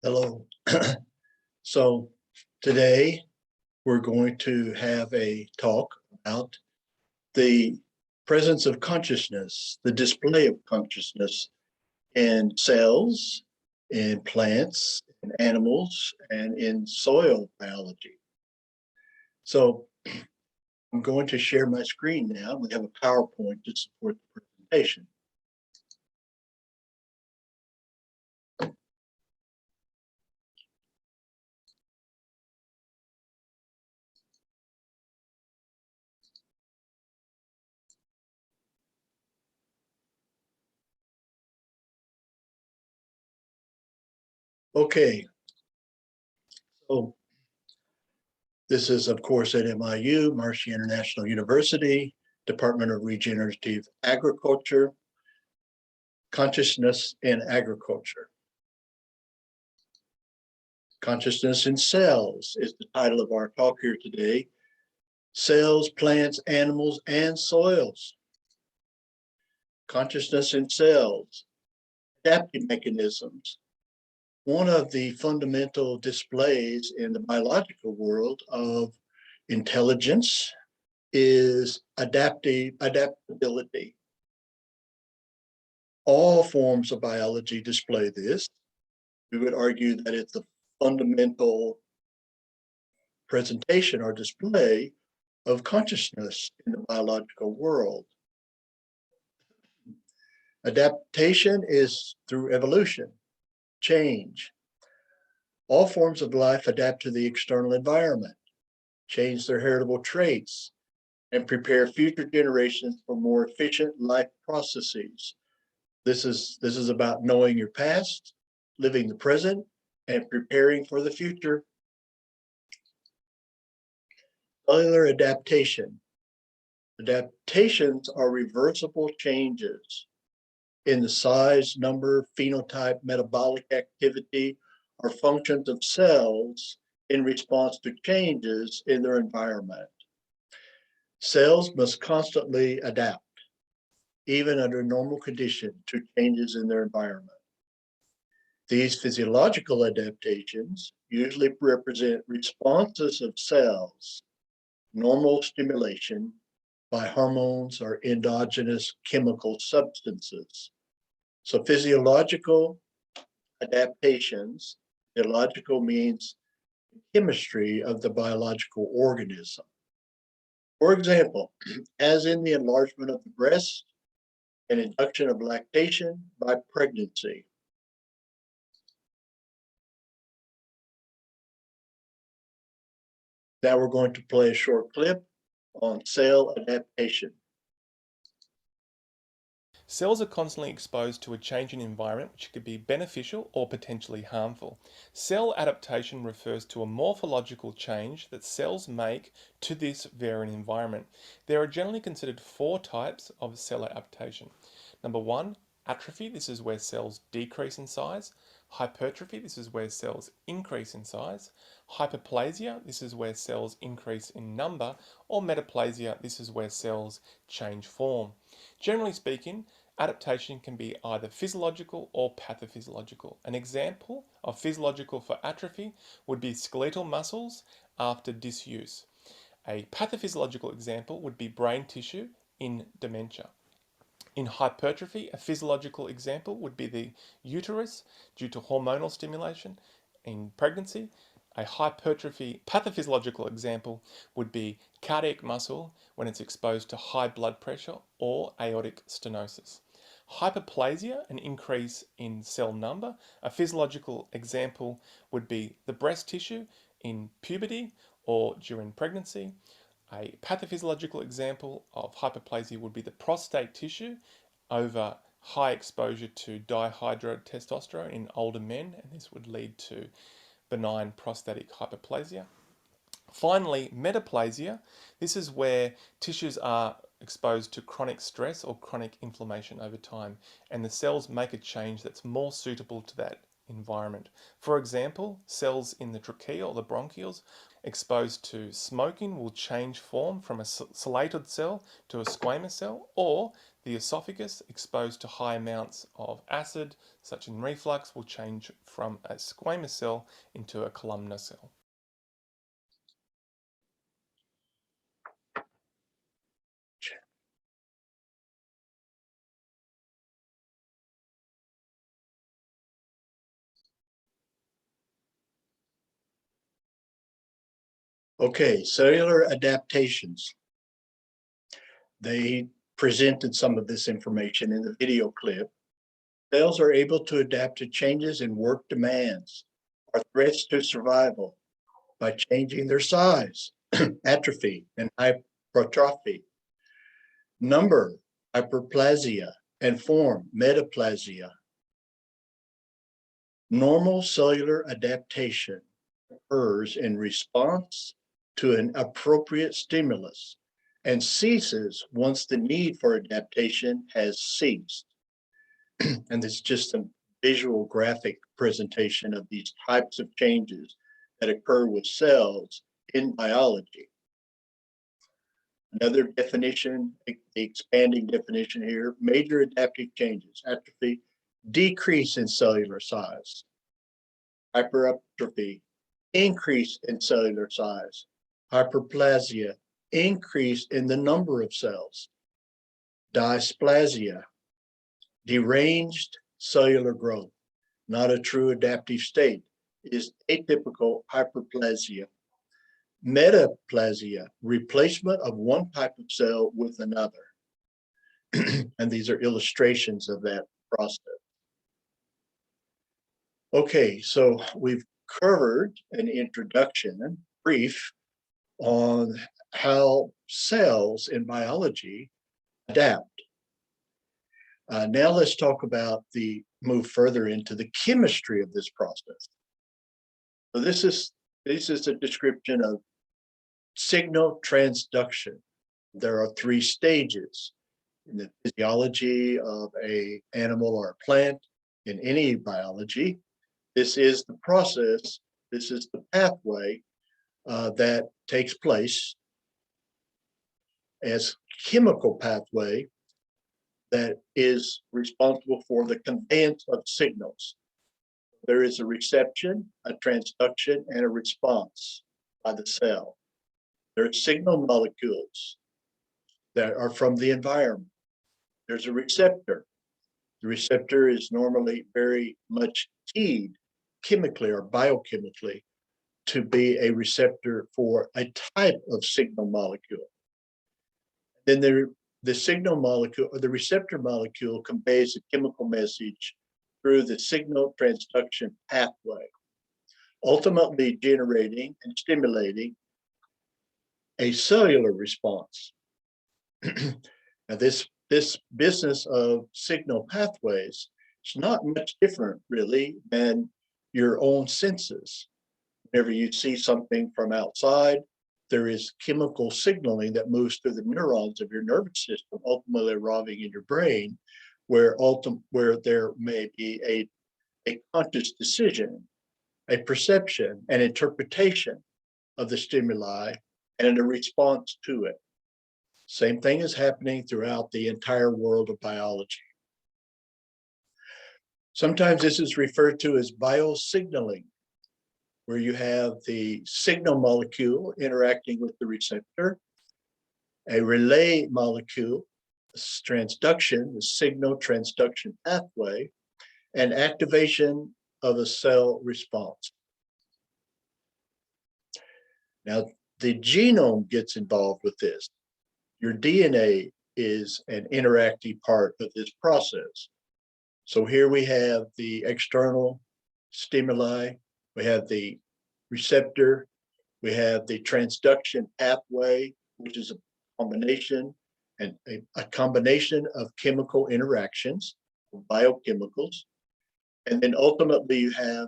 Hello. So today we're going to have a talk about the presence of consciousness, the display of consciousness in cells, in plants, in animals, and in soil biology. So I'm going to share my screen now. We have a PowerPoint to support the presentation. Okay, so this is, of course, at MIU, Maharishi International University, Department of Regenerative Agriculture, Consciousness in Agriculture. Consciousness in Cells is the title of our talk here today. Cells, plants, animals, and soils. Consciousness in cells. Adaptive mechanisms. One of the fundamental displays in the biological world of intelligence is adaptability. All forms of biology display this. We would argue that it's the fundamental presentation or display of consciousness in the biological world. Adaptation is through evolution, change. All forms of life adapt to the external environment, change their heritable traits, and prepare future generations for more efficient life processes. This is about knowing your past, living the present, and preparing for the future. Cellular adaptation. Adaptations are reversible changes in the size, number, phenotype, metabolic activity, or functions of cells in response to changes in their environment. Cells must constantly adapt, even under normal conditions, to changes in their environment. These physiological adaptations usually represent responses of cells, normal stimulation by hormones or endogenous chemical substances. So physiological adaptations, physiological means chemistry of the biological organism. For example, as in the enlargement of the breast and induction of lactation by pregnancy. Now we're going to play a short clip on cell adaptation. Cells are constantly exposed to a changing environment which could be beneficial or potentially harmful. Cell adaptation refers to a morphological change that cells make to this varying environment. There are generally considered four types of cell adaptation. Number one, atrophy. This is where cells decrease in size. Hypertrophy. This is where cells increase in size. Hyperplasia. This is where cells increase in number. Or metaplasia. This is where cells change form. Generally speaking, adaptation can be either physiological or pathophysiological. An example of physiological for atrophy would be skeletal muscles after disuse. A pathophysiological example would be brain tissue in dementia. In hypertrophy, a physiological example would be the uterus due to hormonal stimulation in pregnancy. A hypertrophy pathophysiological example would be cardiac muscle when it's exposed to high blood pressure or aortic stenosis. Hyperplasia, an increase in cell number. A physiological example would be the breast tissue in puberty or during pregnancy. A pathophysiological example of hyperplasia would be the prostate tissue over high exposure to dihydrotestosterone in older men, and this would lead to benign prostatic hyperplasia. Finally, metaplasia. This is where tissues are exposed to chronic stress or chronic inflammation over time, and the cells make a change that's more suitable to that environment. For example, cells in the trachea or the bronchioles exposed to smoking will change form from a ciliated cell to a squamous cell, or The esophagus, exposed to high amounts of acid, such as reflux, will change from a squamous cell into a columnar cell. Okay, cellular adaptations. They presented some of this information in the video clip. Cells are able to adapt to changes in work demands or threats to survival by changing their size, atrophy, and hypertrophy, number, hyperplasia, and form, metaplasia. Normal cellular adaptation occurs in response to an appropriate stimulus and ceases once the need for adaptation has ceased. And it's just a visual graphic presentation of these types of changes that occur with cells in biology. Another definition, the expanding definition here, major adaptive changes, atrophy, decrease in cellular size, hypertrophy, increase in cellular size, hyperplasia, increase in the number of cells, dysplasia, deranged cellular growth, not a true adaptive state, is atypical hyperplasia. Metaplasia, replacement of one type of cell with another. And these are illustrations of that process. Okay, so we've covered an introduction, brief, on how cells in biology adapt. Now let's talk about move further into the chemistry of this process. So this is a description of signal transduction. There are 3 stages in the physiology of an animal or a plant, in any biology. This is the process, this is the pathway that takes place as chemical pathway that is responsible for the conveyance of signals. There is a reception, a transduction, and a response by the cell. There are signal molecules that are from the environment. There's a receptor. The receptor is normally very much keyed chemically or biochemically to be a receptor for a type of signal molecule. Then the signal molecule or the receptor molecule conveys a chemical message through the signal transduction pathway, ultimately generating and stimulating a cellular response. Now this business of signal pathways is not much different really than your own senses. Whenever you see something from outside, there is chemical signaling that moves through the neurons of your nervous system, ultimately arriving in your brain, where there may be a conscious decision, a perception, an interpretation of the stimuli, and a response to it. Same thing is happening throughout the entire world of biology. Sometimes this is referred to as biosignaling, where you have the signal molecule interacting with the receptor, a relay molecule, transduction, the signal transduction pathway, and activation of a cell response. Now, the genome gets involved with this. Your DNA is an interactive part of this process. So here we have the external stimuli, we have the receptor, we have the transduction pathway, which is a combination of chemical interactions, biochemicals, and then ultimately you have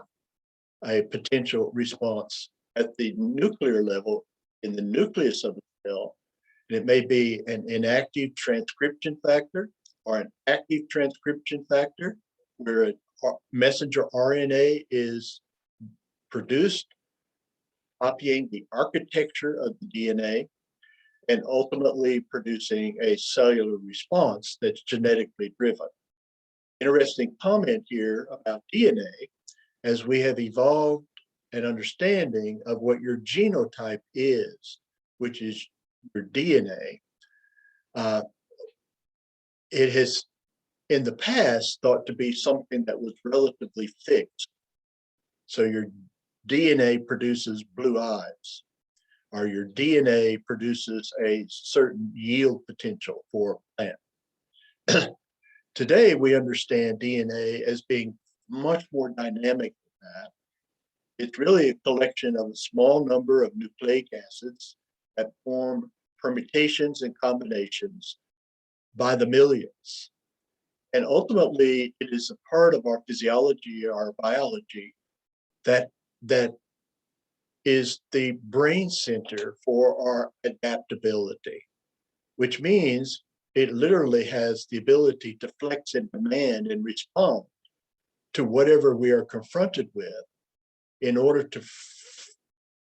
a potential response at the nuclear level in the nucleus of the cell. And it may be an inactive transcription factor or an active transcription factor, where a messenger RNA is produced, copying the architecture of the DNA. and ultimately producing a cellular response that's genetically driven. Interesting comment here about DNA, as we have evolved an understanding of what your genotype is, which is your DNA. It has, in the past, thought to be something that was relatively fixed. So your DNA produces blue eyes, or your DNA produces a certain yield potential for a plant. Today, we understand DNA as being much more dynamic than that. It's really a collection of a small number of nucleic acids that form permutations and combinations by the millions. And ultimately, it is a part of our physiology, our biology, that is the brain center for our adaptability, which means it literally has the ability to flex and demand and respond to whatever we are confronted with in order to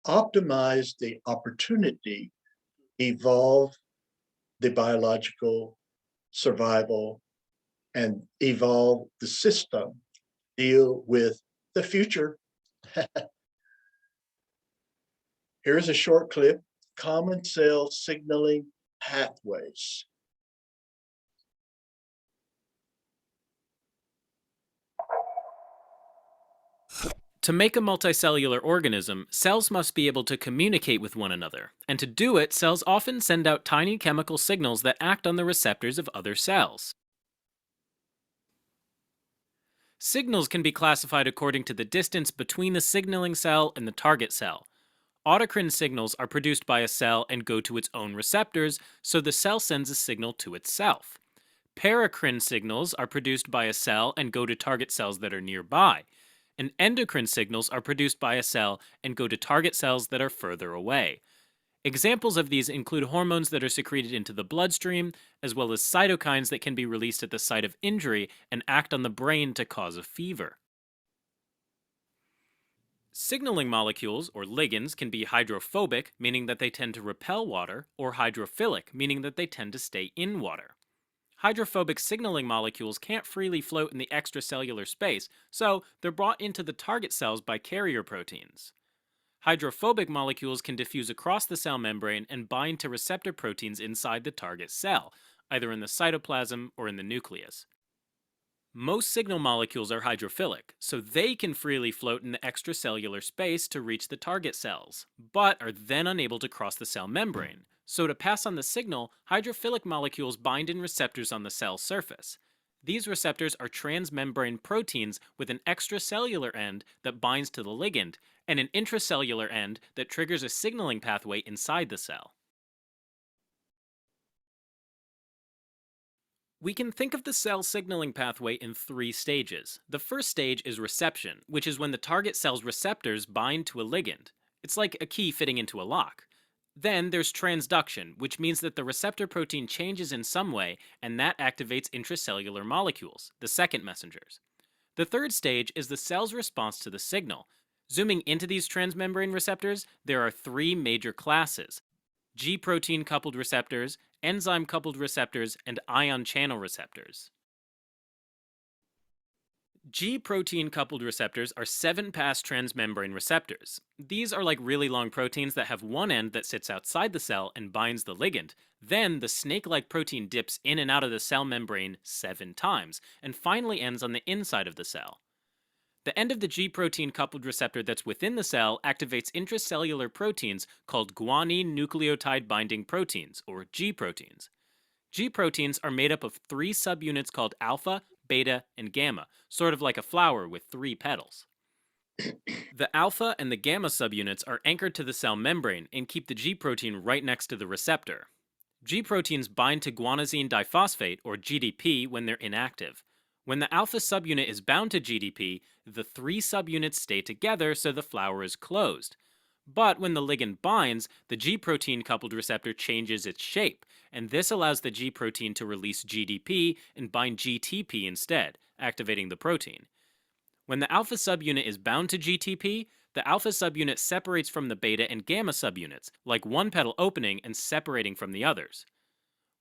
optimize the opportunity to evolve the biological survival and evolve the system, deal with the future. Here's a short clip, common cell signaling pathways. To make a multicellular organism, cells must be able to communicate with one another, and to do it, cells often send out tiny chemical signals that act on the receptors of other cells. Signals can be classified according to the distance between the signaling cell and the target cell. Autocrine signals are produced by a cell and go to its own receptors, so the cell sends a signal to itself. Paracrine signals are produced by a cell and go to target cells that are nearby. And endocrine signals are produced by a cell and go to target cells that are further away. Examples of these include hormones that are secreted into the bloodstream, as well as cytokines that can be released at the site of injury and act on the brain to cause a fever. Signaling molecules, or ligands, can be hydrophobic, meaning that they tend to repel water, or hydrophilic, meaning that they tend to stay in water. Hydrophobic signaling molecules can't freely float in the extracellular space, so they're brought into the target cells by carrier proteins. Hydrophobic molecules can diffuse across the cell membrane and bind to receptor proteins inside the target cell, either in the cytoplasm or in the nucleus. Most signal molecules are hydrophilic, so they can freely float in the extracellular space to reach the target cells, but are then unable to cross the cell membrane. So to pass on the signal, hydrophilic molecules bind in receptors on the cell surface. These receptors are transmembrane proteins with an extracellular end that binds to the ligand, and an intracellular end that triggers a signaling pathway inside the cell. We can think of the cell signaling pathway in 3 stages. The first stage is reception, which is when the target cell's receptors bind to a ligand. It's like a key fitting into a lock. Then there's transduction, which means that the receptor protein changes in some way, and that activates intracellular molecules, the second messengers. The third stage is the cell's response to the signal. Zooming into these transmembrane receptors, there are 3 major classes: G-protein coupled receptors, enzyme-coupled receptors, and ion channel receptors. G-protein coupled receptors are 7-pass transmembrane receptors. These are like really long proteins that have one end that sits outside the cell and binds the ligand. Then the snake-like protein dips in and out of the cell membrane 7 times, and finally ends on the inside of the cell. The end of the G-protein coupled receptor that's within the cell activates intracellular proteins called guanine nucleotide binding proteins, or G-proteins. G-proteins are made up of 3 subunits called alpha, beta, and gamma, sort of like a flower with 3 petals. The alpha and the gamma subunits are anchored to the cell membrane and keep the G-protein right next to the receptor. G-proteins bind to guanosine diphosphate, or GDP, when they're inactive. When the alpha subunit is bound to GDP, the 3 subunits stay together so the flower is closed. But when the ligand binds, the G-protein coupled receptor changes its shape, and this allows the G-protein to release GDP and bind GTP instead, activating the protein. When the alpha subunit is bound to GTP, the alpha subunit separates from the beta and gamma subunits, like one petal opening and separating from the others.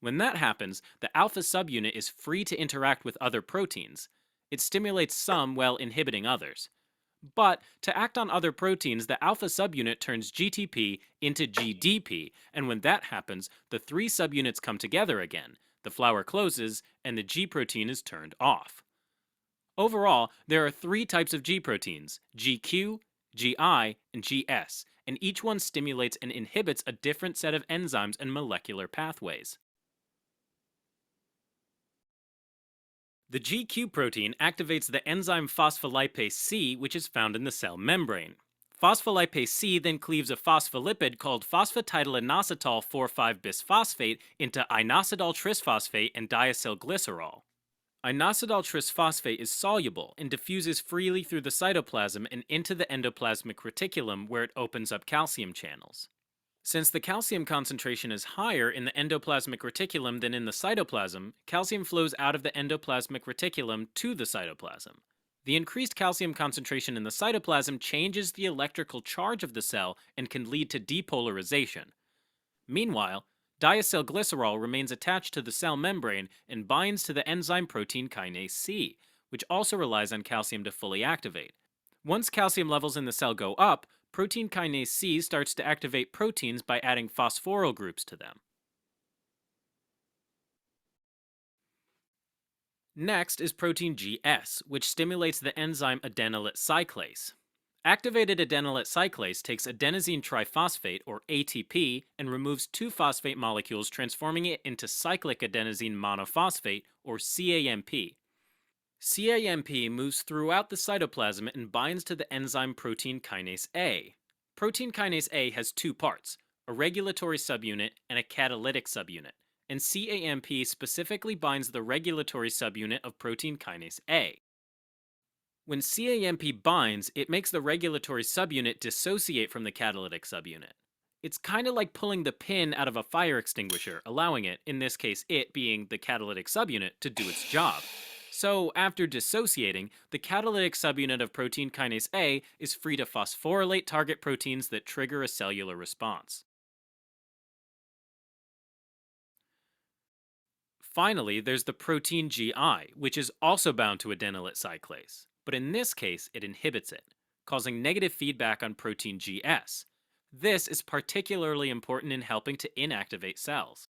When that happens, the alpha subunit is free to interact with other proteins. It stimulates some while inhibiting others. But to act on other proteins, the alpha subunit turns GTP into GDP, and when that happens, the three subunits come together again. The flower closes, and the G protein is turned off. Overall, there are three types of G proteins: GQ, GI, and GS, and each one stimulates and inhibits a different set of enzymes and molecular pathways. The GQ protein activates the enzyme phospholipase C, which is found in the cell membrane. Phospholipase C then cleaves a phospholipid called phosphatidylinositol 4,5-bisphosphate into inositol trisphosphate and diacylglycerol. Inositol trisphosphate is soluble and diffuses freely through the cytoplasm and into the endoplasmic reticulum, where it opens up calcium channels. Since the calcium concentration is higher in the endoplasmic reticulum than in the cytoplasm, calcium flows out of the endoplasmic reticulum to the cytoplasm. The increased calcium concentration in the cytoplasm changes the electrical charge of the cell and can lead to depolarization. Meanwhile, diacylglycerol remains attached to the cell membrane and binds to the enzyme protein kinase C, which also relies on calcium to fully activate. Once calcium levels in the cell go up, protein kinase C starts to activate proteins by adding phosphoryl groups to them. Next is protein GS, which stimulates the enzyme adenylate cyclase. Activated adenylate cyclase takes adenosine triphosphate, or ATP, and removes two phosphate molecules, transforming it into cyclic adenosine monophosphate, or CAMP. CAMP moves throughout the cytoplasm and binds to the enzyme protein kinase A. Protein kinase A has two parts, a regulatory subunit and a catalytic subunit, and CAMP specifically binds the regulatory subunit of protein kinase A. When CAMP binds, it makes the regulatory subunit dissociate from the catalytic subunit. It's kind of like pulling the pin out of a fire extinguisher, allowing it, in this case it being the catalytic subunit, to do its job. So, after dissociating, the catalytic subunit of protein kinase A is free to phosphorylate target proteins that trigger a cellular response. Finally, there's the protein GI, which is also bound to adenylate cyclase, but in this case it inhibits it, causing negative feedback on protein GS. This is particularly important in helping to inactivate cells.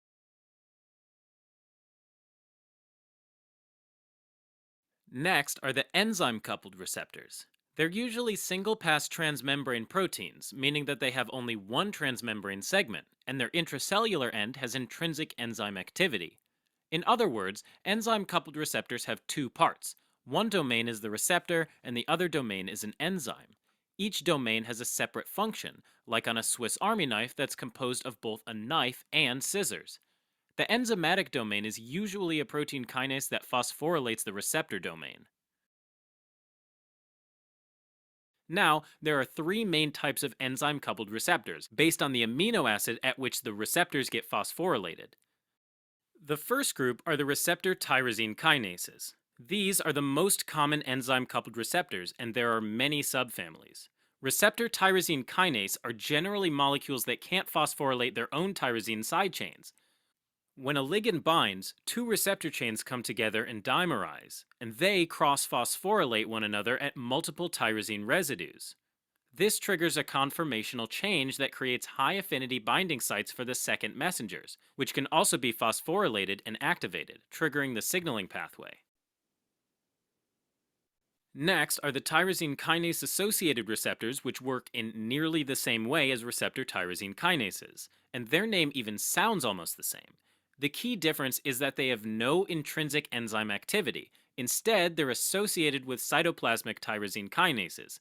Next are the enzyme-coupled receptors. They're usually single-pass transmembrane proteins, meaning that they have only one transmembrane segment, and their intracellular end has intrinsic enzyme activity. In other words, enzyme-coupled receptors have two parts. One domain is the receptor, and the other domain is an enzyme. Each domain has a separate function, like on a Swiss Army knife that's composed of both a knife and scissors. The enzymatic domain is usually a protein kinase that phosphorylates the receptor domain. Now, there are three main types of enzyme-coupled receptors, based on the amino acid at which the receptors get phosphorylated. The first group are the receptor tyrosine kinases. These are the most common enzyme-coupled receptors, and there are many subfamilies. Receptor tyrosine kinase are generally molecules that can't phosphorylate their own tyrosine side chains. When a ligand binds, two receptor chains come together and dimerize, and they cross-phosphorylate one another at multiple tyrosine residues. This triggers a conformational change that creates high-affinity binding sites for the second messengers, which can also be phosphorylated and activated, triggering the signaling pathway. Next are the tyrosine kinase-associated receptors, which work in nearly the same way as receptor tyrosine kinases, and their name even sounds almost the same. The key difference is that they have no intrinsic enzyme activity. Instead, they're associated with cytoplasmic tyrosine kinases.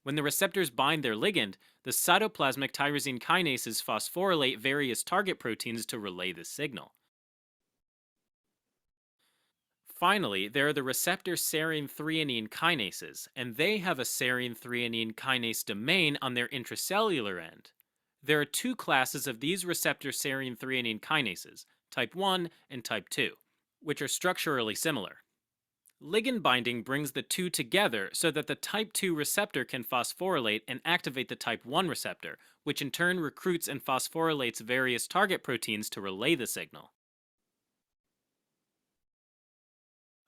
When the receptors bind their ligand, the cytoplasmic tyrosine kinases phosphorylate various target proteins to relay the signal. Finally, there are the receptor serine-threonine kinases, and they have a serine-threonine kinase domain on their intracellular end. There are two classes of these receptor serine-threonine kinases, type 1 and type 2, which are structurally similar. Ligand binding brings the two together so that the type 2 receptor can phosphorylate and activate the type 1 receptor, which in turn recruits and phosphorylates various target proteins to relay the signal.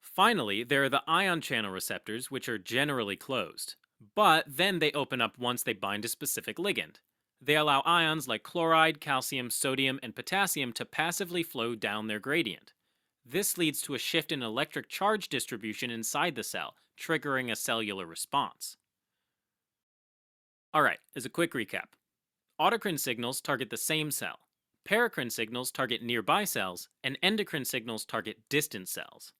Finally, there are the ion channel receptors, which are generally closed. But then they open up once they bind a specific ligand. They allow ions like chloride, calcium, sodium, and potassium to passively flow down their gradient. This leads to a shift in electric charge distribution inside the cell, triggering a cellular response. Alright, as a quick recap, autocrine signals target the same cell, paracrine signals target nearby cells, and endocrine signals target distant cells.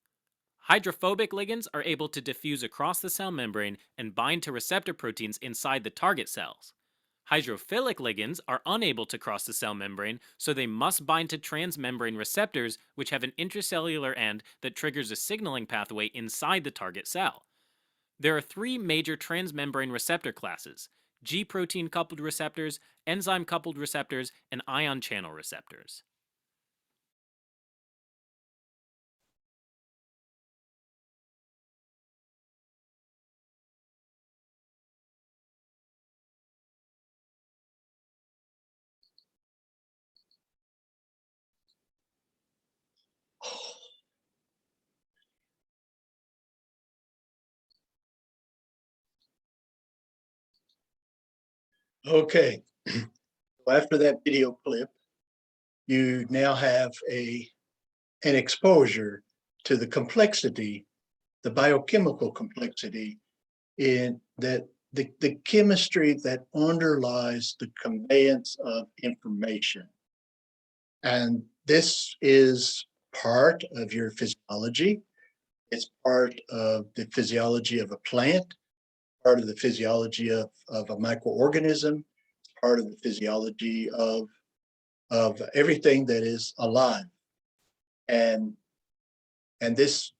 Hydrophobic ligands are able to diffuse across the cell membrane and bind to receptor proteins inside the target cells. Hydrophilic ligands are unable to cross the cell membrane, so they must bind to transmembrane receptors, which have an intracellular end that triggers a signaling pathway inside the target cell. There are three major transmembrane receptor classes: G protein coupled receptors, enzyme coupled receptors, and ion channel receptors. Okay, so after that video clip, you now have an exposure to the complexity, the biochemical complexity in that the chemistry that underlies the conveyance of information. And this is part of your physiology. It's part of the physiology of a plant, part of the physiology of a microorganism, part of the physiology of everything that is alive. And this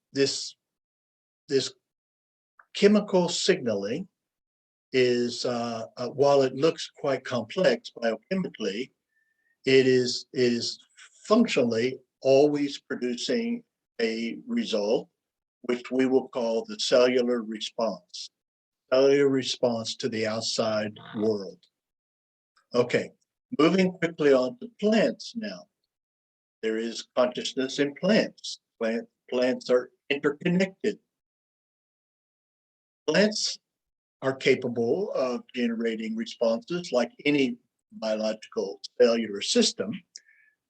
chemical signaling is, while it looks quite complex biochemically, it is functionally always producing a result, which we will call the cellular response to the outside world. Okay, moving quickly on to plants now. There is consciousness in plants. Plants are interconnected. Plants are capable of generating responses like any biological cellular system.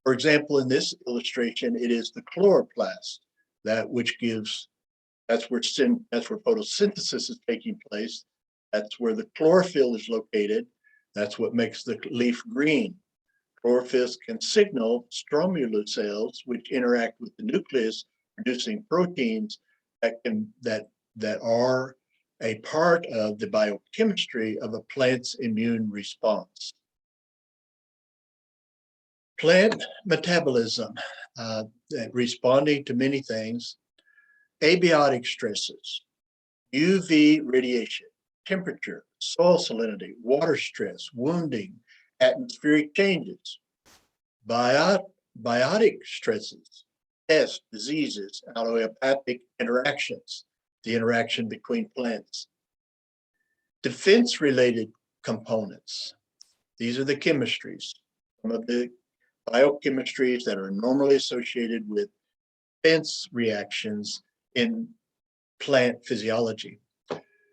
For example, in this illustration, it is the chloroplast that's where photosynthesis is taking place. That's where the chlorophyll is located. That's what makes the leaf green. Chlorophyll can signal stromal cells, which interact with the nucleus, producing proteins that are a part of the biochemistry of a plant's immune response. Plant metabolism, responding to many things. Abiotic stresses, UV radiation, temperature, soil salinity, water stress, wounding, atmospheric changes. Biotic stresses, pests, diseases, allelopathic interactions, the interaction between plants. Defense-related components. These are the chemistries, some of the biochemistries that are normally associated with defense reactions in plant physiology.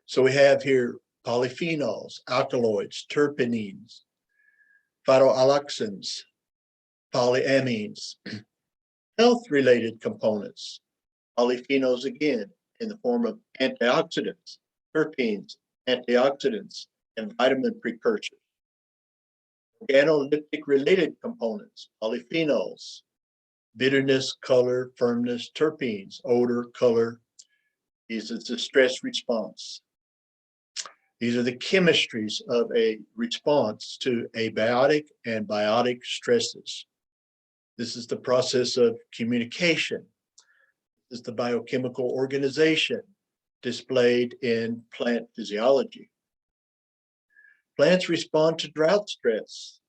So we have here polyphenols, alkaloids, terpenes, phytoalexins, polyamines. Health-related components, polyphenols again, in the form of antioxidants, terpenes, antioxidants, and vitamin precursors. Organoleptic-related components, polyphenols, bitterness, color, firmness, terpenes, odor, color. These are the stress response. These are the chemistries of a response to abiotic and biotic stresses. This is the process of communication. This is the biochemical organization displayed in plant physiology. Plants respond to drought stress.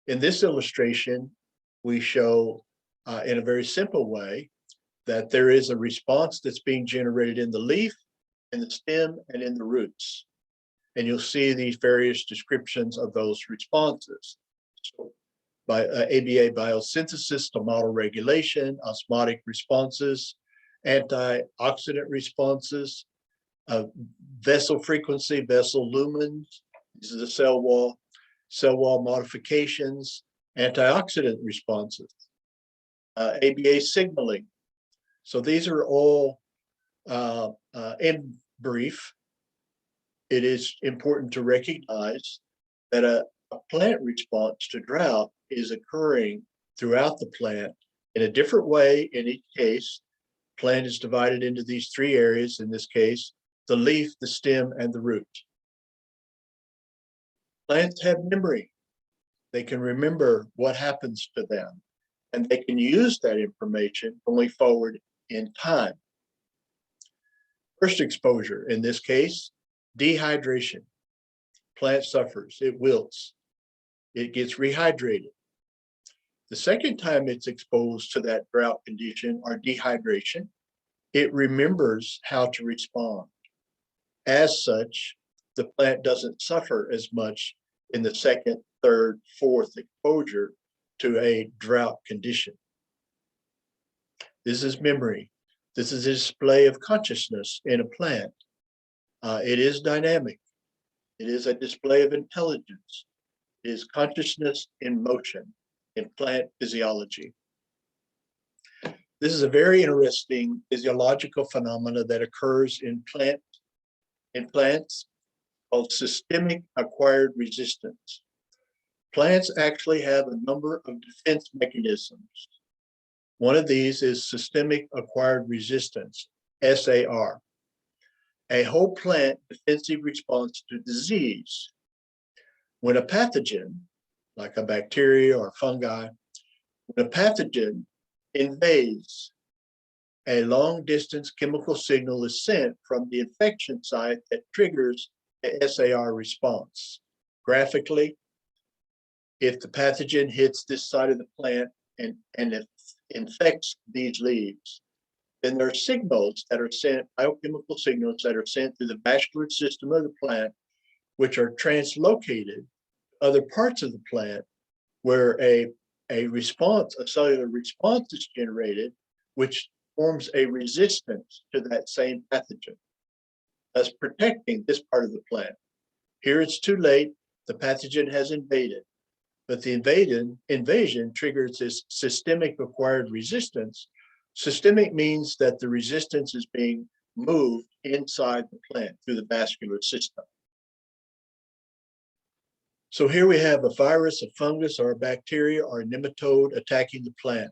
In this illustration, we show in a very simple way that there is a response that's being generated in the leaf, in the stem, and in the roots. And you'll see these various descriptions of those responses. So by ABA biosynthesis to model regulation, osmotic responses, antioxidant responses, vessel frequency, vessel lumens, these are the cell wall modifications, antioxidant responses, ABA signaling. So these are all, in brief, it is important to recognize that a plant response to drought is occurring throughout the plant in a different way in each case. Plant is divided into these three areas, in this case, the leaf, the stem, and the root. Plants have memory. They can remember what happens to them, and they can use that information going forward in time. First exposure, in this case, dehydration. Plant suffers, it wilts, it gets rehydrated. The second time it's exposed to that drought condition or dehydration, it remembers how to respond. As such, the plant doesn't suffer as much in the second, third, fourth exposure to a drought condition. This is memory. This is a display of consciousness in a plant. It is dynamic. It is a display of intelligence. It is consciousness in motion in plant physiology. This is a very interesting physiological phenomena that occurs in plants called systemic acquired resistance. Plants actually have a number of defense mechanisms. One of these is systemic acquired resistance, SAR, a whole plant defensive response to disease. When a pathogen, like a bacteria or fungi, when a pathogen invades, a long distance chemical signal is sent from the infection site that triggers the SAR response. Graphically, if the pathogen hits this side of the plant and it infects these leaves, then there are signals that are sent, biochemical signals that are sent through the vascular system of the plant, which are translocated to other parts of the plant where a response, a cellular response is generated, which forms a resistance to that same pathogen, thus protecting this part of the plant. Here it's too late, the pathogen has invaded, but the invasion triggers this systemic acquired resistance. Systemic means that the resistance is being moved inside the plant through the vascular system. So here we have a virus, a fungus, or a bacteria, or a nematode attacking the plant.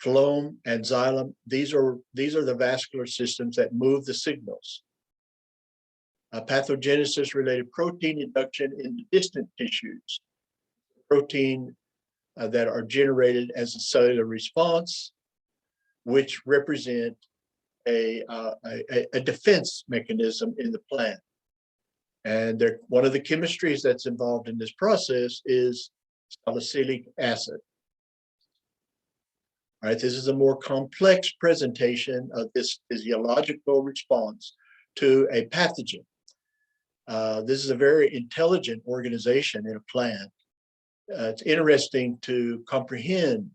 Phloem and xylem, these are the vascular systems that move the signals. Pathogenesis-related protein induction in the distant tissues. Protein that are generated as a cellular response, which represent a defense mechanism in the plant. And one of the chemistries that's involved in this process is salicylic acid. All right, this is a more complex presentation of this physiological response to a pathogen. This is a very intelligent organization in a plant. It's interesting to comprehend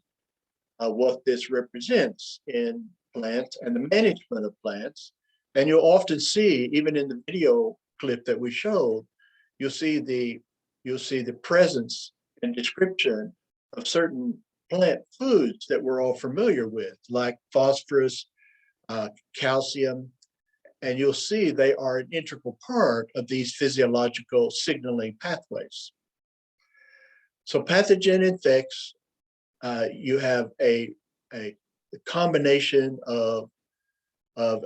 what this represents in plants and the management of plants. And you'll often see, even in the video clip that we showed, you'll see the presence and description of certain plant foods that we're all familiar with, like phosphorus, calcium, and you'll see they are an integral part of these physiological signaling pathways. So pathogen infects, you have a combination of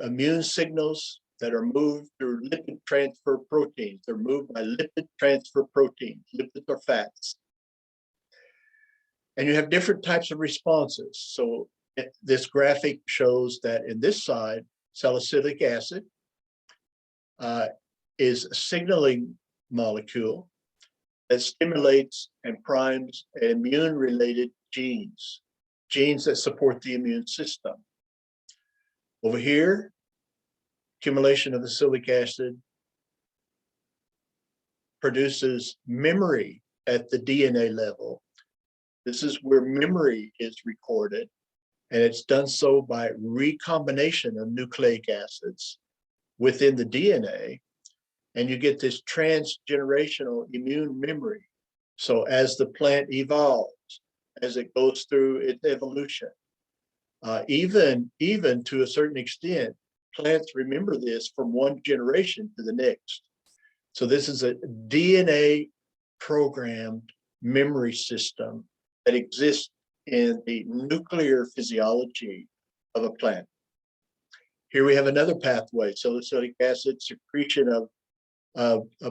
immune signals that are moved through lipid transfer proteins. They're moved by lipid transfer proteins. Lipids are fats. And you have different types of responses. So this graphic shows that in this side, salicylic acid is a signaling molecule that stimulates and primes immune-related genes genes that support the immune system. Over here, accumulation of acylic acid produces memory at the DNA level. This is where memory is recorded, and it's done so by recombination of nucleic acids within the DNA, and you get this transgenerational immune memory. So as the plant evolves, as it goes through its evolution, even to a certain extent, plants remember this from one generation to the next. So this is a DNA programmed memory system that exists in the nuclear physiology of a plant. Here we have another pathway, salicylic acid secretion of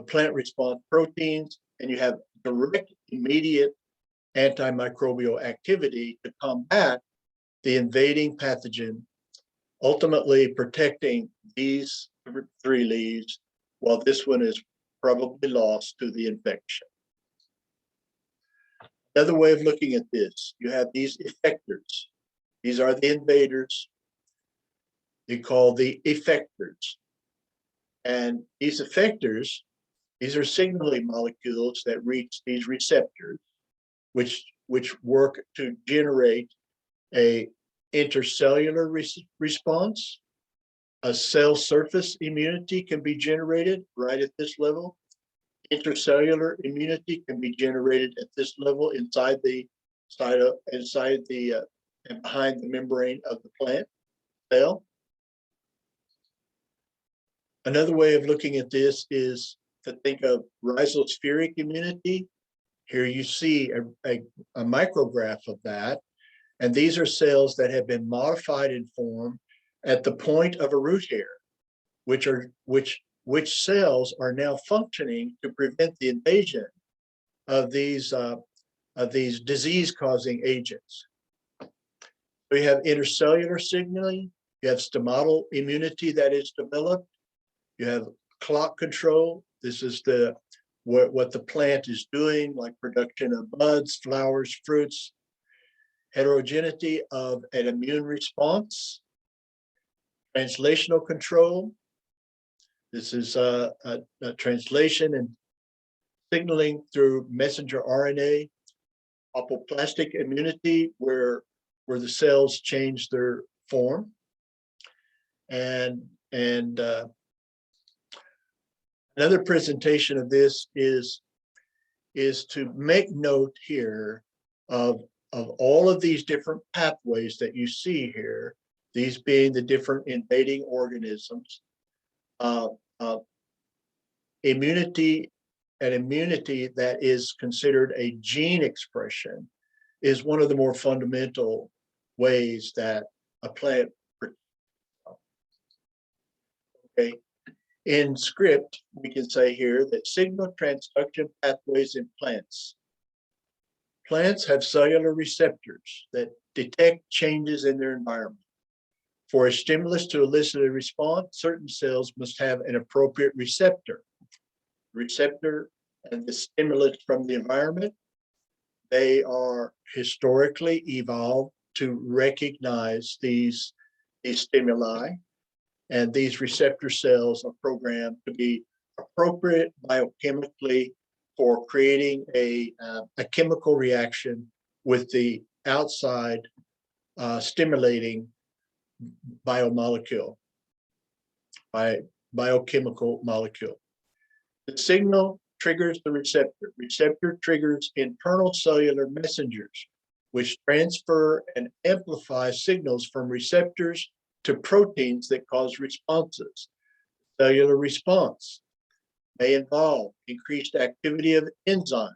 plant response proteins, and you have direct, immediate antimicrobial activity to combat the invading pathogen, ultimately protecting these three leaves, while this one is probably lost to the infection. Another way of looking at this, you have these effectors. These are the invaders. They call the effectors. And these effectors, these are signaling molecules that reach these receptors, which work to generate a intercellular response. A cell surface immunity can be generated right at this level. Intercellular immunity can be generated at this level inside the and behind the membrane of the plant cell. Another way of looking at this is to think of rhizospheric immunity. Here you see a micrograph of that. And these are cells that have been modified in form at the point of a root hair, which cells are now functioning to prevent the invasion of these disease-causing agents. We have intercellular signaling. You have stomatal immunity that is developed. You have clock control. This is what the plant is doing, like production of buds, flowers, fruits. Heterogeneity of an immune response. Translational control. This is a translation and signaling through messenger RNA. Apoplastic immunity, where the cells change their form. And another presentation of this is to make note here of all of these different pathways that you see here, these being the different invading organisms. Immunity that is considered a gene expression is one of the more fundamental ways that a plant. Okay. In script, we can say here that signal transduction pathways in plants. Plants have cellular receptors that detect changes in their environment. For a stimulus to elicit a response, certain cells must have an appropriate receptor. Receptor and the stimulus from the environment, they are historically evolved to recognize these stimuli, and these receptor cells are programmed to be appropriate biochemically for creating a chemical reaction with the outside stimulating biochemical molecule. The signal triggers the receptor. Receptor triggers internal cellular messengers, which transfer and amplify signals from receptors to proteins that cause responses. Cellular response may involve increased activity of enzymes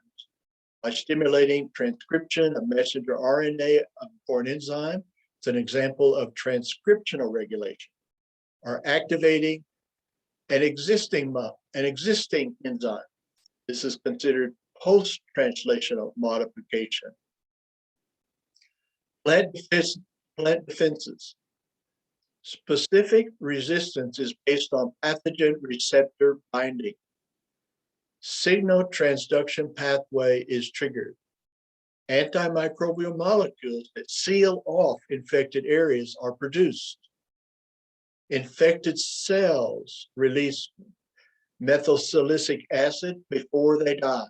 by stimulating transcription of messenger RNA for an enzyme. It's an example of transcriptional regulation, or activating an existing enzyme. This is considered post-translational modification. Plant defenses. Specific resistance is based on pathogen receptor binding. Signal transduction pathway is triggered. Antimicrobial molecules that seal off infected areas are produced. Infected cells release methylsilicic acid before they die.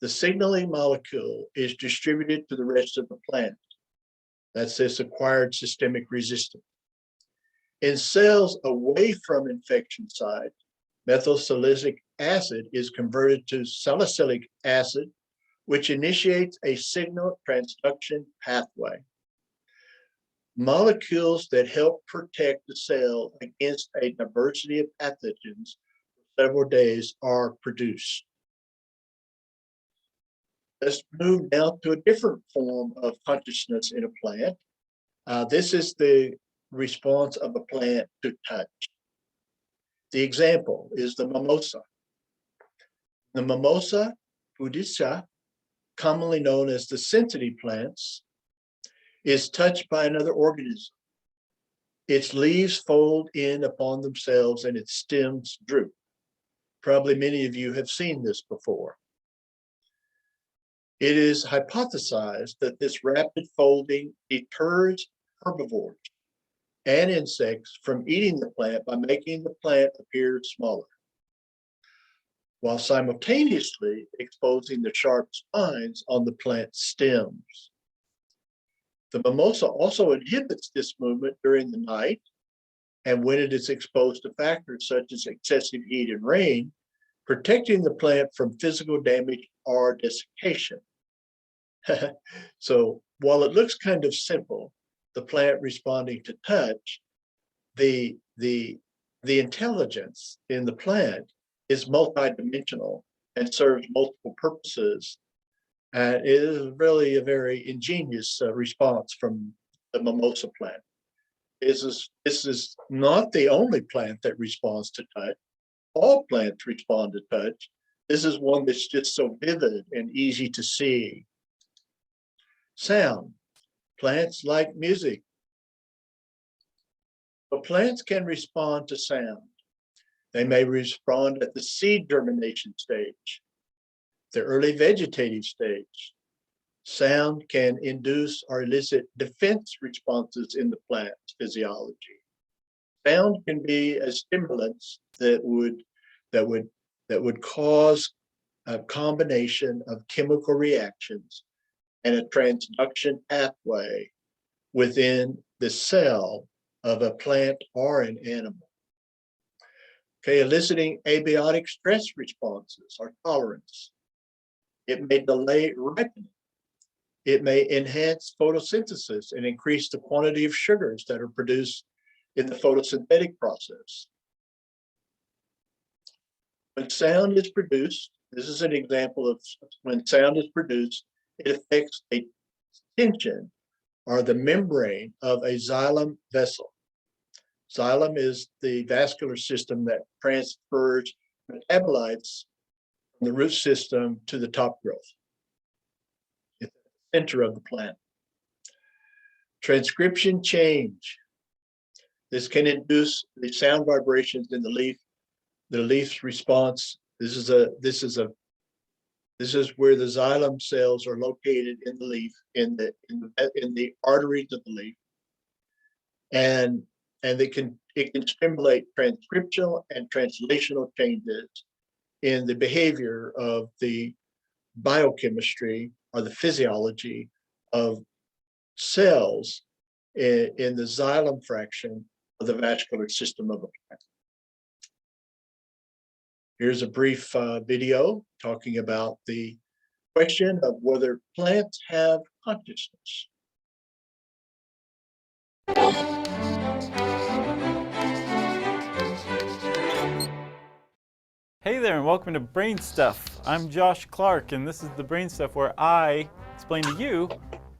The signaling molecule is distributed to the rest of the plant. That's this acquired systemic resistance. In cells away from infection site, methylsilicic acid is converted to salicylic acid, which initiates a signal transduction pathway. Molecules that help protect the cell against a diversity of pathogens for several days are produced. Let's move now to a different form of consciousness in a plant. This is the response of a plant to touch. The example is the mimosa. The mimosa pudica, commonly known as the sensitive plants, is touched by another organism. Its leaves fold in upon themselves and its stems droop. Probably many of you have seen this before. It is hypothesized that this rapid folding deters herbivores and insects from eating the plant by making the plant appear smaller, while simultaneously exposing the sharp spines on the plant stems. The mimosa also inhibits this movement during the night, and when it is exposed to factors such as excessive heat and rain, protecting the plant from physical damage or desiccation. So while it looks kind of simple, the plant responding to touch, the intelligence in the plant is multidimensional and serves multiple purposes. And it is really a very ingenious response from the mimosa plant. This is not the only plant that responds to touch. All plants respond to touch. This is one that's just so vivid and easy to see. Sound. Plants like music. But plants can respond to sound. They may respond at the seed germination stage, the early vegetative stage. Sound can induce or elicit defense responses in the plant's physiology. Sound can be a stimulants that would cause a combination of chemical reactions and a transduction pathway within the cell of a plant or an animal. Okay, eliciting abiotic stress responses or tolerance. It may delay ripening. It may enhance photosynthesis and increase the quantity of sugars that are produced in the photosynthetic process. When sound is produced, this is an example of when sound is produced, it affects a tension or the membrane of a xylem vessel. Xylem is the vascular system that transfers metabolites from the root system to the top growth. It's the center of the plant. Transcription change. This can induce the sound vibrations in the leaf. The leaf's response. This is where the xylem cells are located in the leaf, in the arteries of the leaf, and it can stimulate transcriptional and translational changes in the behavior of the biochemistry or the physiology of cells in the xylem fraction of the vascular system of a plant. Here's a brief video talking about the question of whether plants have consciousness. Hey there and welcome to Brain Stuff. I'm Josh Clark and this is the Brain Stuff where I explain to you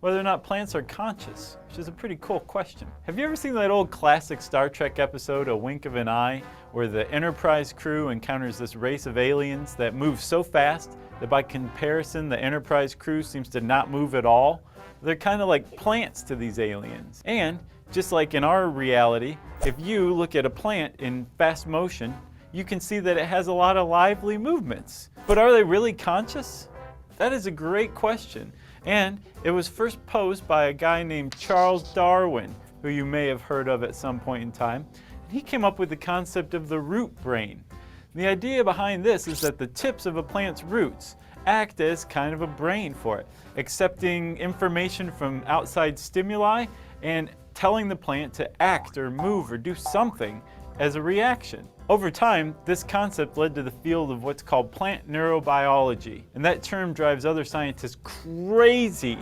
whether or not plants are conscious, which is a pretty cool question. Have you ever seen that old classic Star Trek episode, A Wink of an Eye, where the Enterprise crew encounters this race of aliens that move so fast that by comparison the Enterprise crew seems to not move at all? They're kind of like plants to these aliens. And just like in our reality, if you look at a plant in fast motion, you can see that it has a lot of lively movements. But are they really conscious? That is a great question. And it was first posed by a guy named Charles Darwin, who you may have heard of at some point in time. And he came up with the concept of the root brain. The idea behind this is that the tips of a plant's roots act as kind of a brain for it, accepting information from outside stimuli and telling the plant to act or move or do something as a reaction. Over time, this concept led to the field of what's called plant neurobiology, and that term drives other scientists crazy.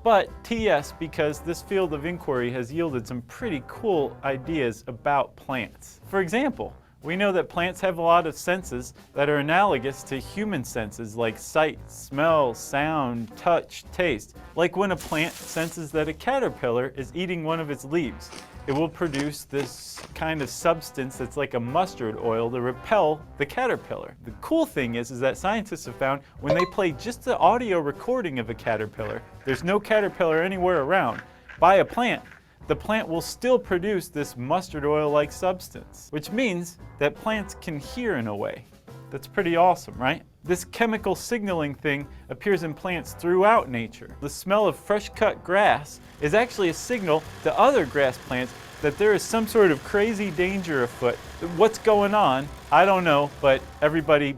But TS, because this field of inquiry has yielded some pretty cool ideas about plants. For example, we know that plants have a lot of senses that are analogous to human senses like sight, smell, sound, touch, taste. Like when a plant senses that a caterpillar is eating one of its leaves, it will produce this kind of substance that's like a mustard oil to repel the caterpillar. The cool thing is that scientists have found when they play just the audio recording of a caterpillar, there's no caterpillar anywhere around, by a plant, the plant will still produce this mustard oil-like substance, which means that plants can hear in a way. That's pretty awesome, right? This chemical signaling thing appears in plants throughout nature. The smell of fresh cut grass is actually a signal to other grass plants that there is some sort of crazy danger afoot. What's going on? I don't know, but everybody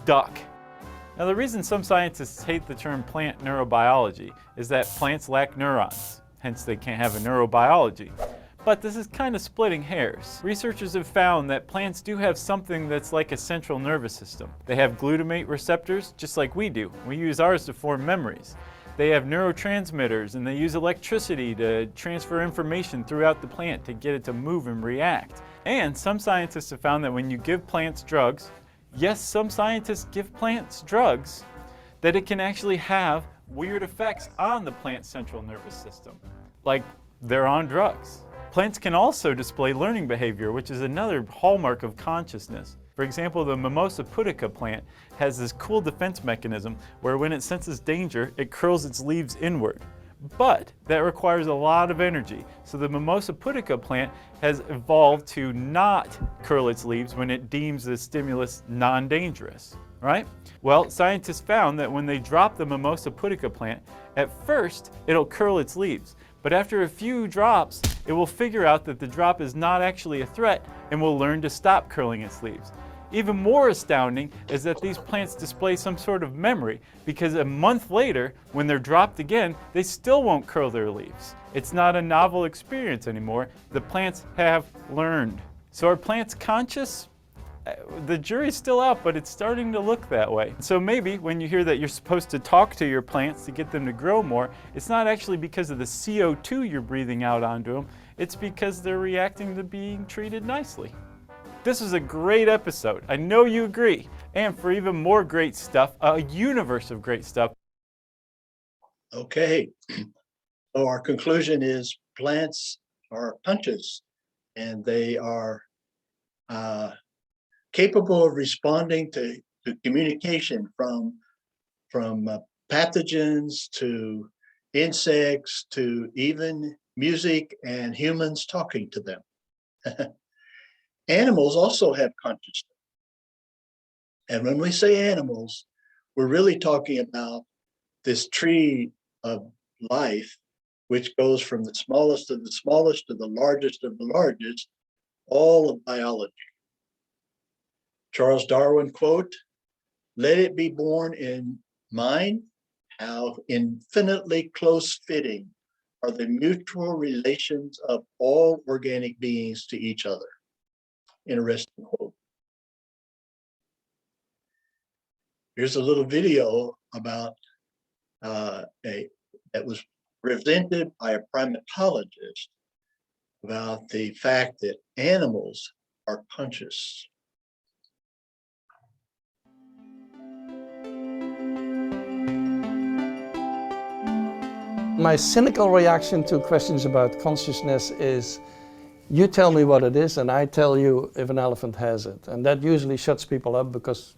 duck. Now, the reason some scientists hate the term plant neurobiology is that plants lack neurons. Hence they can't have a neurobiology. But this is kind of splitting hairs. Researchers have found that plants do have something that's like a central nervous system. They have glutamate receptors, just like we do. We use ours to form memories. They have neurotransmitters, and they use electricity to transfer information throughout the plant to get it to move and react. And some scientists have found that when you give plants drugs, yes, some scientists give plants drugs, that it can actually have weird effects on the plant's central nervous system, like they're on drugs. Plants can also display learning behavior, which is another hallmark of consciousness. For example, the Mimosa pudica plant has this cool defense mechanism where when it senses danger, it curls its leaves inward. But that requires a lot of energy, so the Mimosa pudica plant has evolved to not curl its leaves when it deems the stimulus non-dangerous. Right? Well, scientists found that when they drop the Mimosa pudica plant, at first it'll curl its leaves, but after a few drops, it will figure out that the drop is not actually a threat and will learn to stop curling its leaves. Even more astounding is that these plants display some sort of memory, because a month later, when they're dropped again, they still won't curl their leaves. It's not a novel experience anymore. The plants have learned. So are plants conscious? The jury's still out, but it's starting to look that way. So maybe when you hear that you're supposed to talk to your plants to get them to grow more, it's not actually because of the CO2 you're breathing out onto them, it's because they're reacting to being treated nicely. This was a great episode. I know you agree. And for even more great stuff, a universe of great stuff. Okay, so our conclusion is plants are conscious, and they are capable of responding to communication from pathogens to insects to even music and humans talking to them. Animals also have consciousness. And when we say animals, we're really talking about this tree of life, which goes from the smallest of the smallest to the largest of the largest, all of biology. Charles Darwin quote, "Let it be borne in mind how infinitely close fitting are the mutual relations of all organic beings to each other." Interesting quote. Here's a little video about that was presented by a primatologist about the fact that animals are conscious. My cynical reaction to questions about consciousness is, you tell me what it is and I tell you if an elephant has it. And that usually shuts people up, because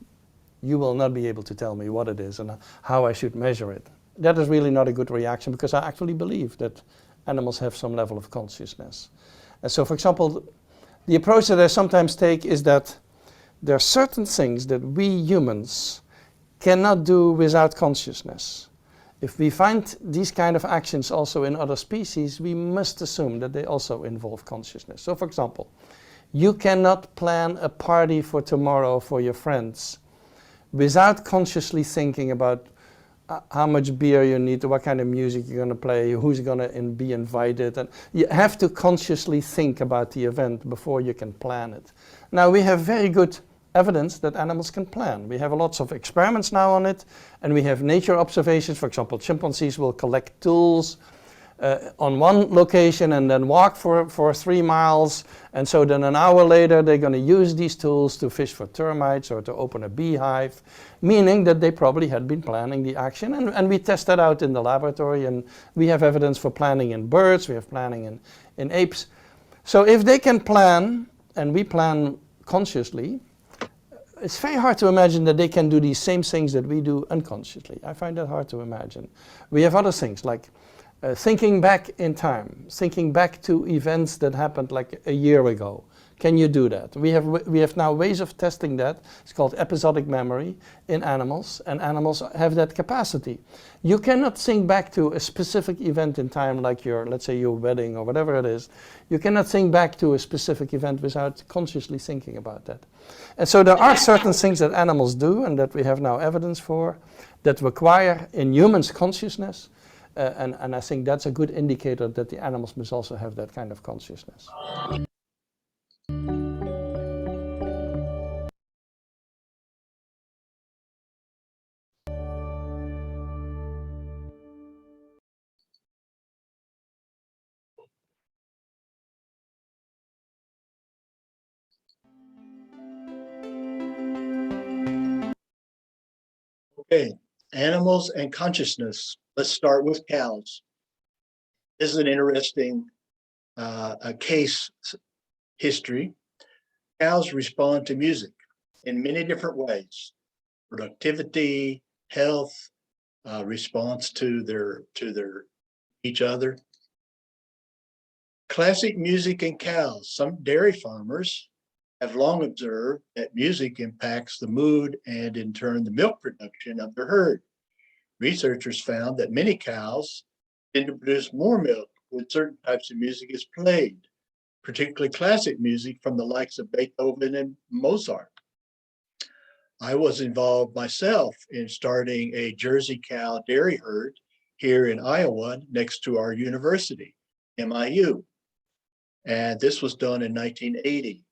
you will not be able to tell me what it is and how I should measure it. That is really not a good reaction, because I actually believe that animals have some level of consciousness. And so, for example, the approach that I sometimes take is that there are certain things that we humans cannot do without consciousness. If we find these kind of actions also in other species, we must assume that they also involve consciousness. So for example, you cannot plan a party for tomorrow for your friends without consciously thinking about how much beer you need, what kind of music you're going to play, who's going to be invited. And you have to consciously think about the event before you can plan it. Now we have very good evidence that animals can plan. We have lots of experiments now on it, and we have nature observations. For example, chimpanzees will collect tools on one location and then walk for 3 miles, and so then an hour later they're going to use these tools to fish for termites or to open a beehive, meaning that they probably had been planning the action, and we test that out in the laboratory, and we have evidence for planning in birds, we have planning in apes. So if they can plan, and we plan consciously, it's very hard to imagine that they can do these same things that we do unconsciously. I find that hard to imagine. We have other things like thinking back in time, thinking back to events that happened like a year ago. Can you do that? We have now ways of testing that. It's called episodic memory in animals, and animals have that capacity. You cannot think back to a specific event in time, like let's say your wedding or whatever it is. You cannot think back to a specific event without consciously thinking about that. And so there are certain things that animals do and that we have now evidence for that require in humans consciousness. And I think that's a good indicator that the animals must also have that kind of consciousness. Okay, animals and consciousness. Let's start with cows. This is an interesting case history. Cows respond to music in many different ways: productivity, health, response to their each other. Classic music in cows. Some dairy farmers have long observed that music impacts the mood and in turn the milk production of their herd. Researchers found that many cows tend to produce more milk when certain types of music is played, particularly classic music from the likes of Beethoven and Mozart. I was involved myself in starting a Jersey cow dairy herd here in Iowa next to our university, MIU. And this was done in 1980.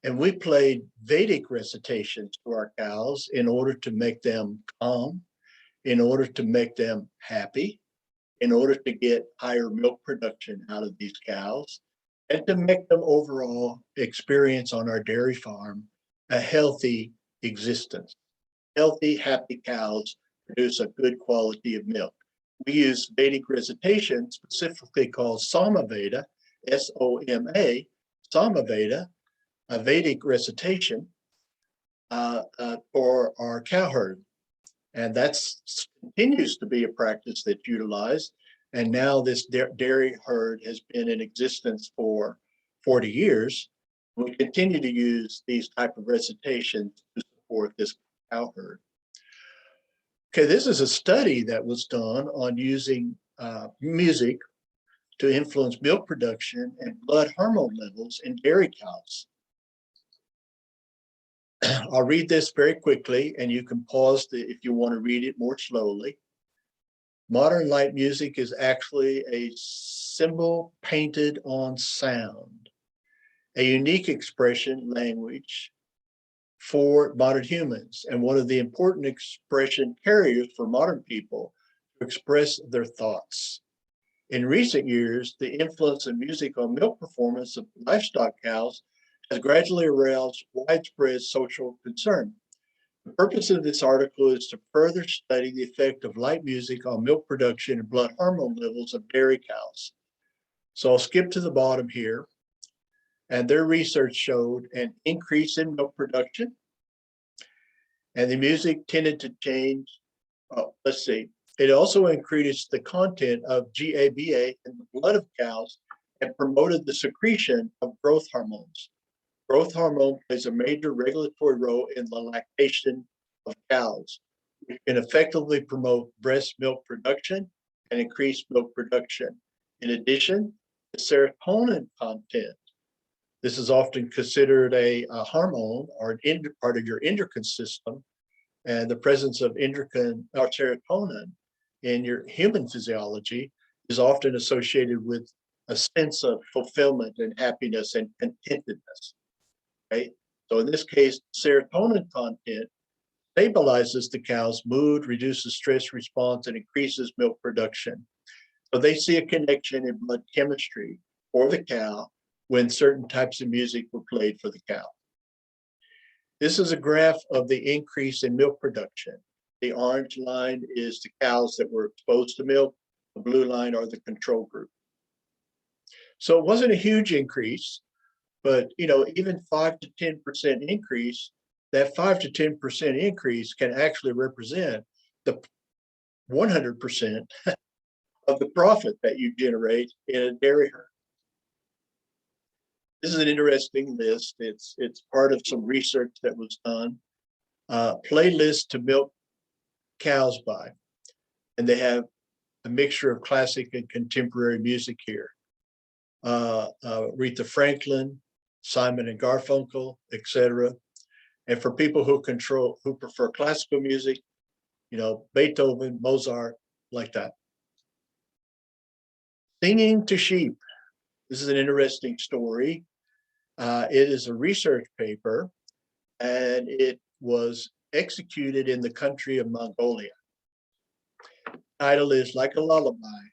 And we played Vedic recitations to our cows in order to make them calm, in order to make them happy, in order to get higher milk production out of these cows, and to make them overall experience on our dairy farm a healthy existence. Healthy, happy cows produce a good quality of milk. We use Vedic recitation, specifically called Samaveda, S-O-M-A, Samaveda, a Vedic recitation for our cow herd. And that continues to be a practice that's utilized. And now this dairy herd has been in existence for 40 years. We continue to use these type of recitations to support this cow herd. Okay, this is a study that was done on using music to influence milk production and blood hormone levels in dairy cows. I'll read this very quickly, and you can pause if you want to read it more slowly. Modern light music is actually a symbol painted on sound, a unique expression language for modern humans, and one of the important expression carriers for modern people to express their thoughts. In recent years, the influence of music on milk performance of livestock cows has gradually aroused widespread social concern. The purpose of this article is to further study the effect of light music on milk production and blood hormone levels of dairy cows. So I'll skip to the bottom here. And their research showed an increase in milk production. And the music tended to change, it also increased the content of GABA in the blood of cows and promoted the secretion of growth hormones. Growth hormone plays a major regulatory role in the lactation of cows. which can effectively promote breast milk production and increase milk production. In addition, the serotonin content. This is often considered a hormone or an part of your endocrine system, and the presence of endocrine or serotonin in your human physiology is often associated with a sense of fulfillment and happiness and contentedness. Right? So in this case, serotonin content stabilizes the cow's mood, reduces stress response, and increases milk production. So they see a connection in blood chemistry for the cow when certain types of music were played for the cow. This is a graph of the increase in milk production. The orange line is the cows that were exposed to milk. The blue line are the control group. So it wasn't a huge increase, but even 5 to 10% increase, that 5 to 10% increase can actually represent the 100% of the profit that you generate in a dairy herd. This is an interesting list. It's part of some research that was done. Playlist to milk cows by, and they have a mixture of classic and contemporary music here. Aretha Franklin, Simon and Garfunkel, etc. And for people who prefer classical music, Beethoven, Mozart, like that. Singing to sheep. This is an interesting story. It is a research paper, and it was executed in the country of Mongolia. The title is Like a Lullaby,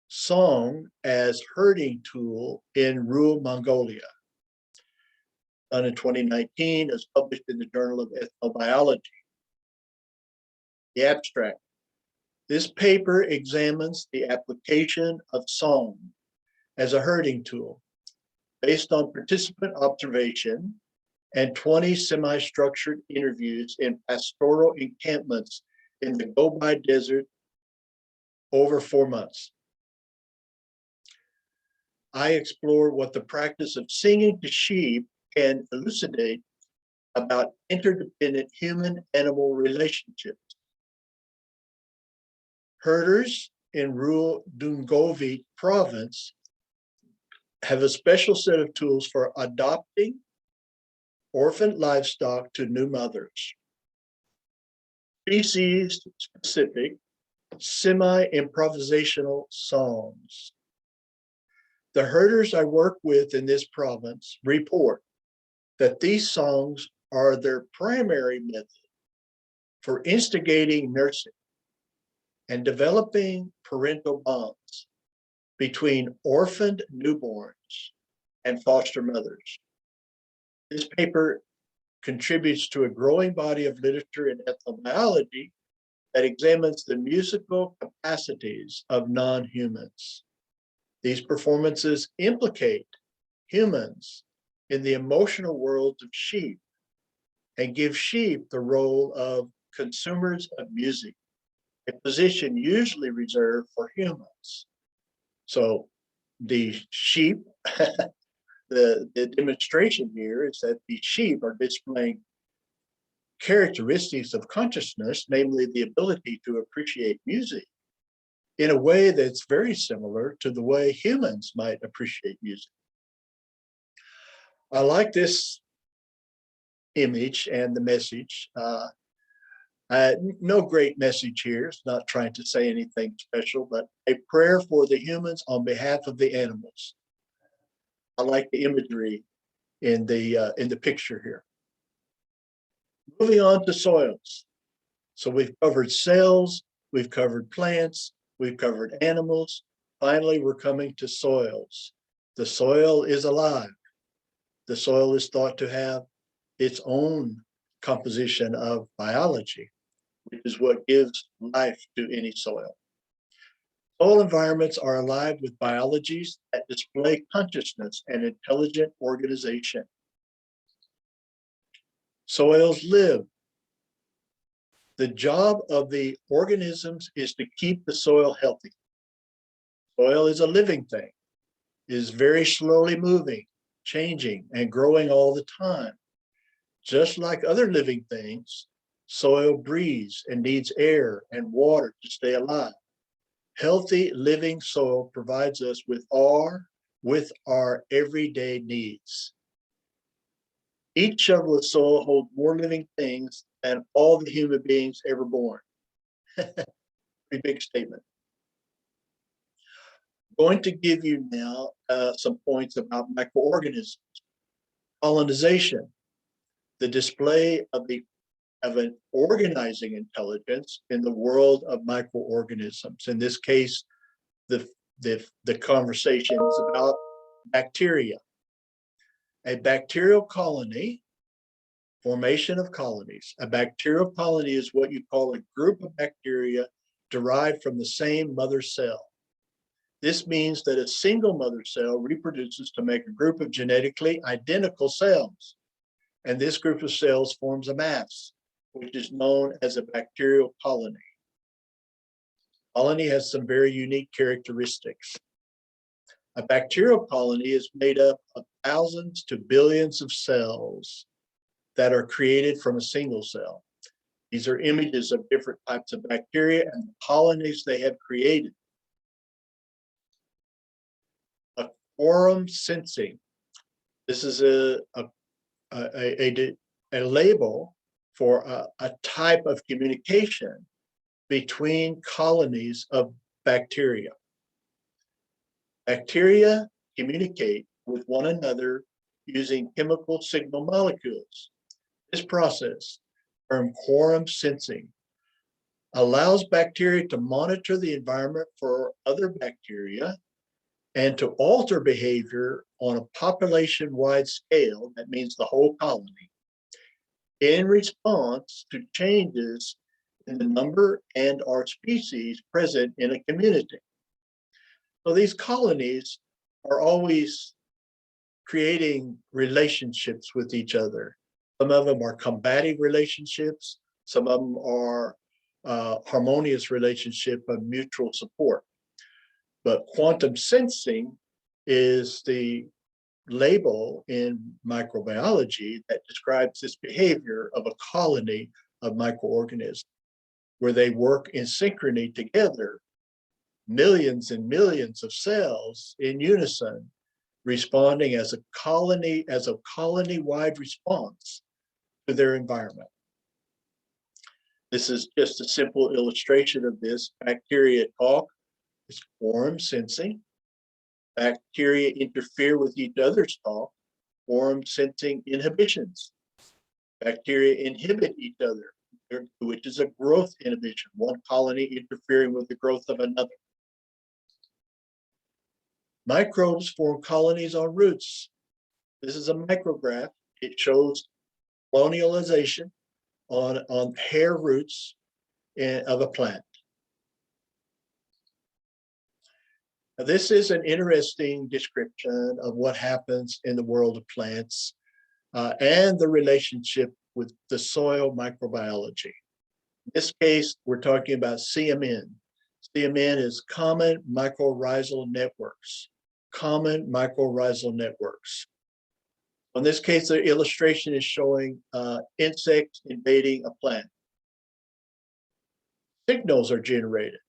Song as Herding Tool in Rural Mongolia. Done in 2019, is published in the Journal of Ethnobiology. The abstract. This paper examines the application of song as a herding tool based on participant observation and 20 semi-structured interviews in pastoral encampments in the Gobi Desert over 4 months. I explore what the practice of singing to sheep can elucidate about interdependent human-animal relationships. Herders in rural Dungovi province have a special set of tools for adopting orphaned livestock to new mothers. Species-specific, semi-improvisational songs. The herders I work with in this province report that these songs are their primary method for instigating nursing and developing parental bonds between orphaned newborns and foster mothers. This paper contributes to a growing body of literature in ethnobiology that examines the musical capacities of non-humans. These performances implicate humans in the emotional worlds of sheep and give sheep the role of consumers of music, a position usually reserved for humans. So the sheep, the demonstration here is that the sheep are displaying characteristics of consciousness, namely the ability to appreciate music in a way that's very similar to the way humans might appreciate music. I like this image and the message. No great message here. It's not trying to say anything special, but a prayer for the humans on behalf of the animals. I like the imagery in the picture here. Moving on to soils. So we've covered cells, we've covered plants, we've covered animals. Finally, we're coming to soils. The soil is alive. The soil is thought to have its own composition of biology, which is what gives life to any soil. Soil environments are alive with biologies that display consciousness and intelligent organization. Soils live. The job of the organisms is to keep the soil healthy. Soil is a living thing, is very slowly moving, changing, and growing all the time. Just like other living things, Soil breathes and needs air and water to stay alive. Healthy living soil provides us with our everyday needs. Each shovel of soil holds more living things than all the human beings ever born. Pretty big statement. I'm going to give you now some points about microorganisms. Colonization, the display of an organizing intelligence in the world of microorganisms. In this case, the conversation is about bacteria. A bacterial colony, formation of colonies. A bacterial colony is what you call a group of bacteria derived from the same mother cell. This means that a single mother cell reproduces to make a group of genetically identical cells. And this group of cells forms a mass, which is known as a bacterial colony. Colony has some very unique characteristics. A bacterial colony is made up of thousands to billions of cells that are created from a single cell. These are images of different types of bacteria and the colonies they have created. A quorum sensing. This is a label for a type of communication between colonies of bacteria. Bacteria communicate with one another using chemical signal molecules. This process, termed quorum sensing, allows bacteria to monitor the environment for other bacteria and to alter behavior on a population-wide scale, that means the whole colony, in response to changes in the number and/or species present in a community. So these colonies are always creating relationships with each other. Some of them are combative relationships. Some of them are harmonious relationship of mutual support. But quantum sensing is the label in microbiology that describes this behavior of a colony of microorganisms, where they work in synchrony together, millions and millions of cells in unison, responding as a colony-wide response to their environment. This is just a simple illustration of this. Bacteria talk, it's quorum sensing. Bacteria interfere with each other's talk, quorum sensing inhibitions. Bacteria inhibit each other, which is a growth inhibition, one colony interfering with the growth of another. Microbes form colonies on roots. This is a micrograph. It shows colonialization on hair roots of a plant. Now, this is an interesting description of what happens in the world of plants and the relationship with the soil microbiology. In this case, we're talking about CMN. CMN is common mycorrhizal networks. Common mycorrhizal networks. In this case, the illustration is showing insects invading a plant. Signals are generated.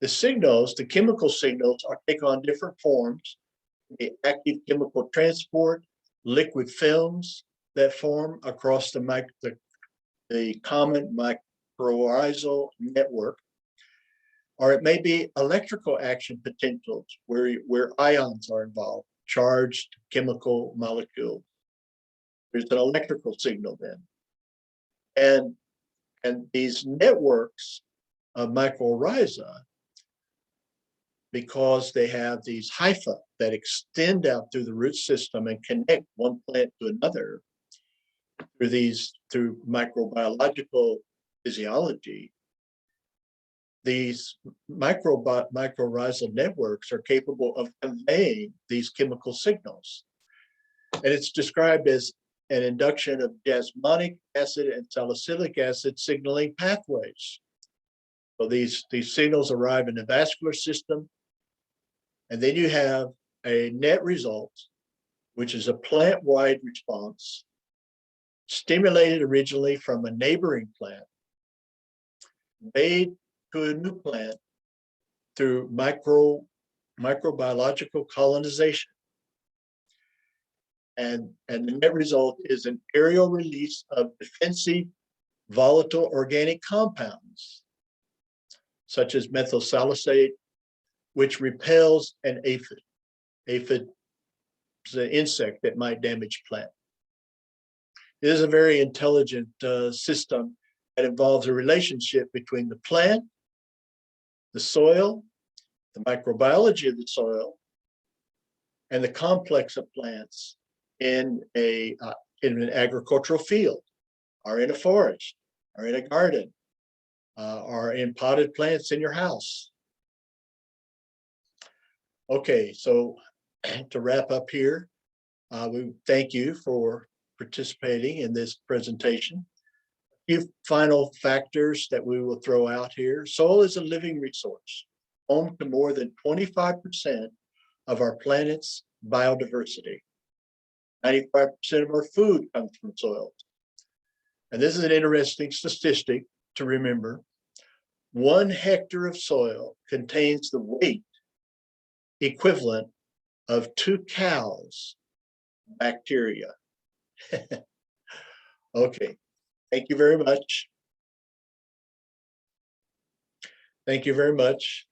The signals, the chemical signals, take on different forms. The active chemical transport, liquid films that form across the common mycorrhizal network, or it may be electrical action potentials where ions are involved, charged chemical molecules. There's an electrical signal then. And these networks of mycorrhiza, because they have these hyphae that extend out through the root system and connect one plant to another through microbiological physiology, these mycorrhizal networks are capable of conveying these chemical signals. And it's described as an induction of jasmonic acid and salicylic acid signaling pathways. So these signals arrive in the vascular system, and then you have a net result, which is a plant-wide response stimulated originally from a neighboring plant, made to a new plant through microbiological colonization. And the net result is an aerial release of defensive volatile organic compounds, such as methylsalicylate, which repels an aphid. Aphid is an insect that might damage plant. It is a very intelligent system that involves a relationship between the plant, the soil, the microbiology of the soil, and the complex of plants in an agricultural field, or in a forest, or in a garden, or in potted plants in your house. Okay, so to wrap up here, we thank you for participating in this presentation. A few final factors that we will throw out here. Soil is a living resource, home to more than 25% of our planet's biodiversity. 95% of our food comes from soil. And this is an interesting statistic to remember. 1 hectare of soil contains the weight equivalent of 2 cows' bacteria. Okay, thank you very much. Thank you very much.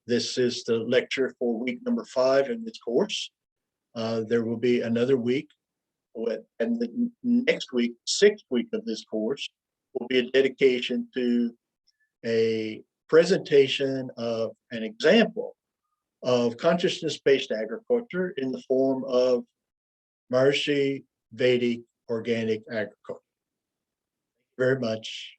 This is the lecture for week number 5 in this course. There will be another week, and the next week, 6th week of this course, will be a dedication to a presentation of an example of consciousness-based agriculture in the form of Maharishi Vedic organic agriculture. Thank you very much.